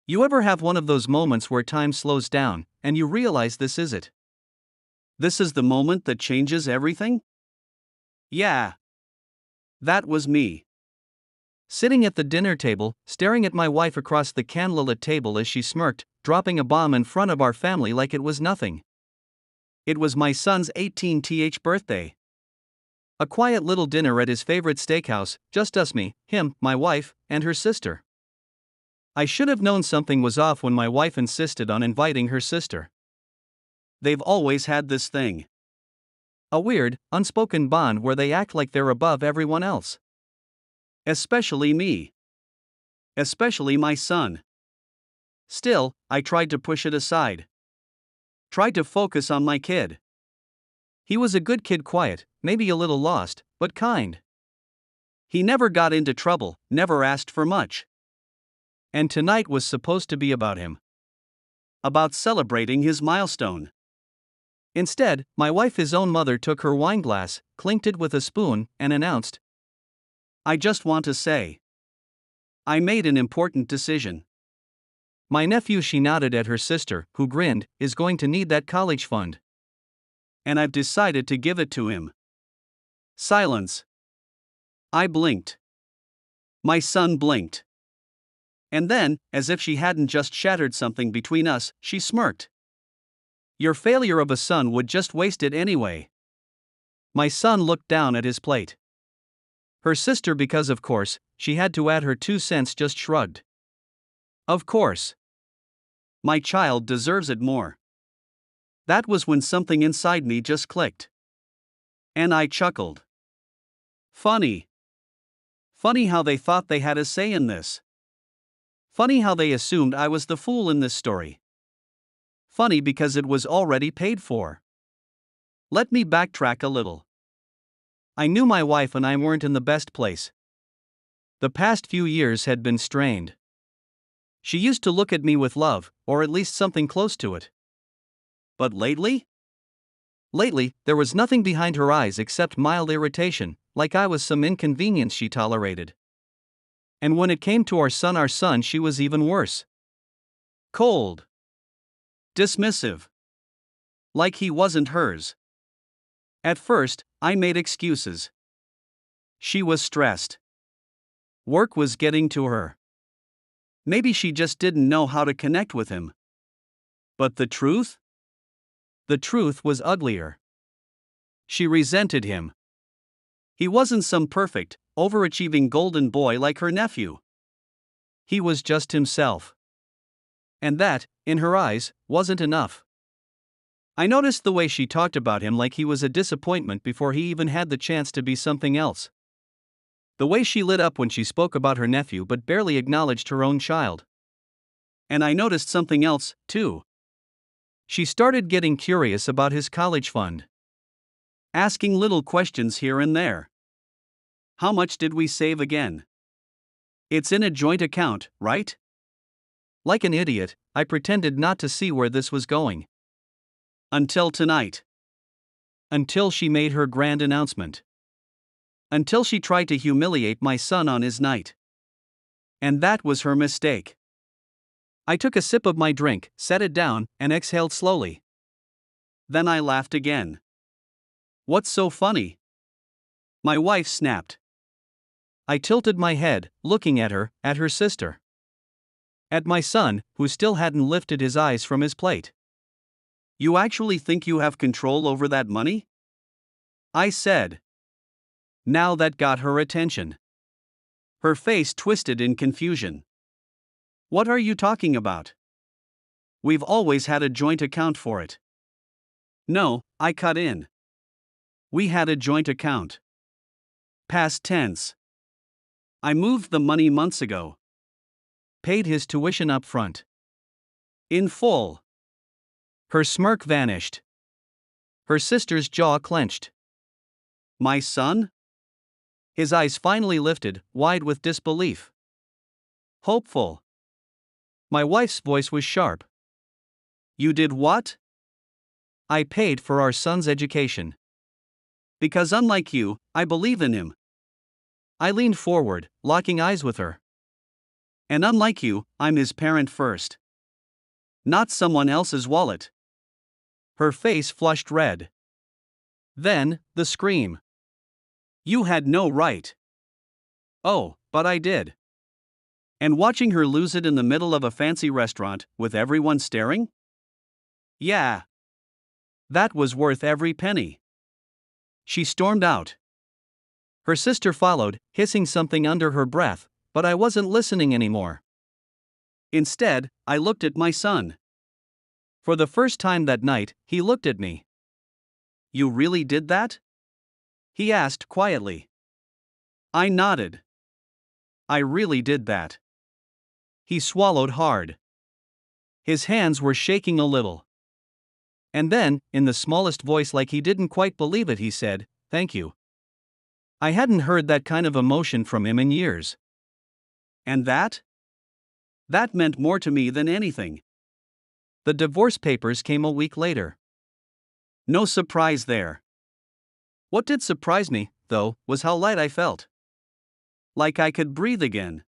You ever have one of those moments where time slows down, and you realize this is it? This is the moment that changes everything? Yeah, that was me. Sitting at the dinner table, staring at my wife across the candlelit table as she smirked, dropping a bomb in front of our family like it was nothing. It was my son's 18th birthday. A quiet little dinner at his favorite steakhouse, just us, me, him, my wife, and her sister. I should have known something was off when my wife insisted on inviting her sister. They've always had this thing. A weird, unspoken bond where they act like they're above everyone else. Especially me. Especially my son. Still, I tried to push it aside. Tried to focus on my kid. He was a good kid, quiet, maybe a little lost, but kind. He never got into trouble, never asked for much. And tonight was supposed to be about him. About celebrating his milestone. Instead, my wife, his own mother, took her wine glass, clinked it with a spoon, and announced, "I just want to say, I made an important decision. My nephew," she nodded at her sister, who grinned, "is going to need that college fund. And I've decided to give it to him." Silence. I blinked. My son blinked. And then, as if she hadn't just shattered something between us, she smirked. "Your failure of a son would just waste it anyway." My son looked down at his plate. Her sister, because of course, she had to add her 2 cents, just shrugged. "Of course. My child deserves it more." That was when something inside me just clicked. And I chuckled. Funny. Funny how they thought they had a say in this. Funny how they assumed I was the fool in this story. Funny because it was already paid for. Let me backtrack a little. I knew my wife and I weren't in the best place. The past few years had been strained. She used to look at me with love, or at least something close to it. But lately? Lately, there was nothing behind her eyes except mild irritation, like I was some inconvenience she tolerated. And when it came to our son, she was even worse. Cold. Dismissive. Like he wasn't hers. At first, I made excuses. She was stressed. Work was getting to her. Maybe she just didn't know how to connect with him. But the truth? The truth was uglier. She resented him. He wasn't some perfect, overachieving golden boy like her nephew. He was just himself. And that, in her eyes, wasn't enough. I noticed the way she talked about him like he was a disappointment before he even had the chance to be something else. The way she lit up when she spoke about her nephew but barely acknowledged her own child. And I noticed something else, too. She started getting curious about his college fund. Asking little questions here and there. How much did we save again? It's in a joint account, right? Like an idiot, I pretended not to see where this was going. Until tonight. Until she made her grand announcement. Until she tried to humiliate my son on his night. And that was her mistake. I took a sip of my drink, set it down, and exhaled slowly. Then I laughed again. What's so funny? My wife snapped. I tilted my head, looking at her sister. At my son, who still hadn't lifted his eyes from his plate. You actually think you have control over that money? I said. Now that got her attention. Her face twisted in confusion. What are you talking about? We've always had a joint account for it. No, I cut in. We had a joint account. Past tense. I moved the money months ago. Paid his tuition up front. In full. Her smirk vanished. Her sister's jaw clenched. My son? His eyes finally lifted, wide with disbelief. Hopeful. My wife's voice was sharp. You did what? I paid for our son's education. Because unlike you, I believe in him. I leaned forward, locking eyes with her. And unlike you, I'm his parent first. Not someone else's wallet. Her face flushed red. Then, the scream. You had no right. Oh, but I did. And watching her lose it in the middle of a fancy restaurant, with everyone staring? Yeah. That was worth every penny. She stormed out. Her sister followed, hissing something under her breath, but I wasn't listening anymore. Instead, I looked at my son. For the first time that night, he looked at me. You really did that? He asked quietly. I nodded. I really did that. He swallowed hard. His hands were shaking a little. And then, in the smallest voice, like he didn't quite believe it, he said, "Thank you." I hadn't heard that kind of emotion from him in years. And that? That meant more to me than anything. The divorce papers came a week later. No surprise there. What did surprise me, though, was how light I felt. Like I could breathe again.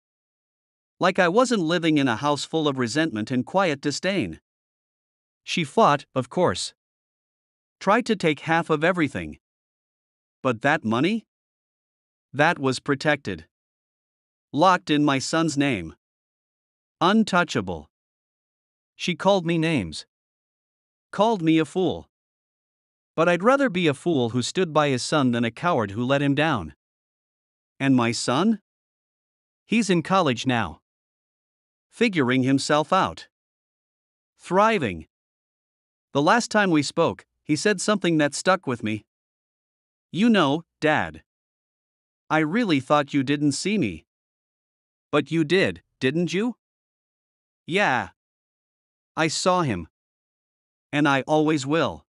Like I wasn't living in a house full of resentment and quiet disdain. She fought, of course. Tried to take half of everything. But that money? That was protected. Locked in my son's name. Untouchable. She called me names. Called me a fool. But I'd rather be a fool who stood by his son than a coward who let him down. And my son? He's in college now. Figuring himself out. Thriving. The last time we spoke, he said something that stuck with me. You know, Dad. I really thought you didn't see me. But you did, didn't you? Yeah. I saw him. And I always will.